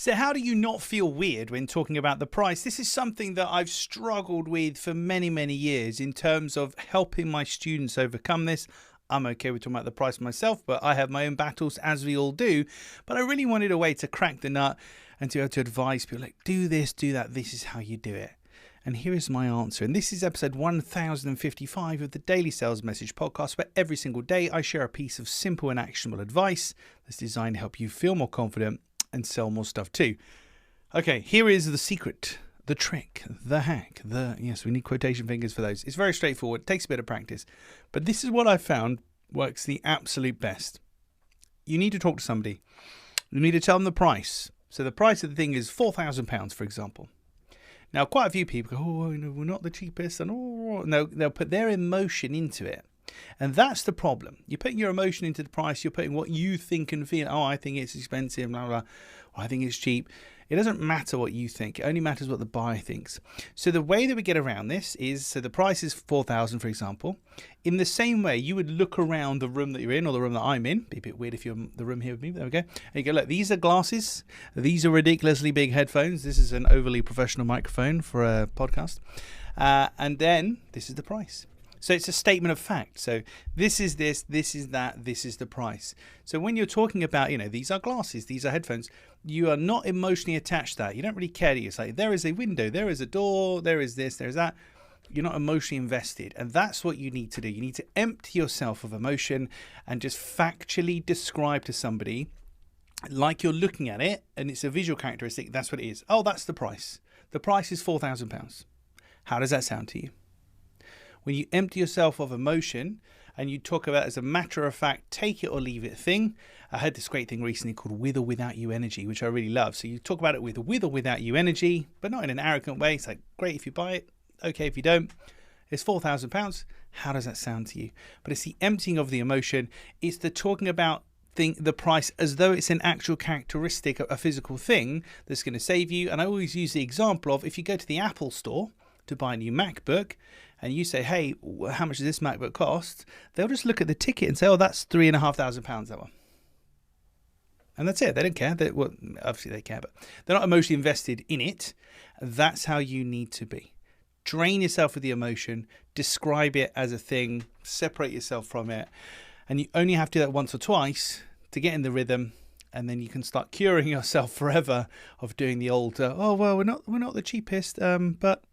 So how do you not feel weird when talking about the price? This is something that I've struggled with for many, many years in terms of helping my students overcome this. I'm okay with talking about the price myself, but I have my own battles, as we all do. But I really wanted a way to crack the nut and to be able to advise people like, do this, do that. This is how you do it. And here is my answer. And this is episode 1055 of the Daily Sales Message podcast, where every single day I share a piece of simple and actionable advice that's designed to help you feel more confident and sell more stuff too. Okay, here is the secret, the trick, the hack, yes, we need quotation fingers for those. It's very straightforward. It takes a bit of practice. But this is what I found works the absolute best. You need to talk to somebody. You need to tell them the price. So the price of the thing is £4,000, for example. Now, quite a few people go, oh, no, we're not the cheapest. And no, they'll put their emotion into it. And that's the problem. You're putting your emotion into the price. You're putting what you think and feel. Oh, I think it's expensive, blah, blah. Or I think it's cheap. It doesn't matter what you think. It only matters what the buyer thinks. So the way that we get around this is, so the price is $4,000, for example. In the same way, you would look around the room that you're in or the room that I'm in. Be a bit weird if you're in the room here with me. There we go. And you go, look, these are glasses. These are ridiculously big headphones. This is an overly professional microphone for a podcast. And then this is the price. So it's a statement of fact. So this is this is that, this is the price. So when you're talking about, these are glasses, these are headphones, you are not emotionally attached to that. You don't really care. It's like, there is a window, there is a door, there is this, there is that. You're not emotionally invested. And that's what you need to do. You need to empty yourself of emotion and just factually describe to somebody like you're looking at it and it's a visual characteristic. That's what it is. Oh, that's the price. The price is £4,000. How does that sound to you? When you empty yourself of emotion and you talk about it as a matter of fact, take it or leave it thing. I heard this great thing recently called with or without you energy, which I really love. So you talk about it with or without you energy, but not in an arrogant way. It's like, great if you buy it, okay if you don't. It's £4,000. How does that sound to you? But it's the emptying of the emotion. It's the talking about the price as though it's an actual characteristic, a physical thing that's going to save you. And I always use the example of if you go to the Apple store to buy a new MacBook and you say, hey, how much does this MacBook cost? They'll just look at the ticket and say, oh, that's £3,500, that one. And that's it. They don't care. Well, obviously they care, but they're not emotionally invested in it. That's how you need to be. Drain yourself of the emotion, describe it as a thing, separate yourself from it. And you only have to do that once or twice to get in the rhythm. And then you can start curing yourself forever of doing the old, oh, well, we're not the cheapest, but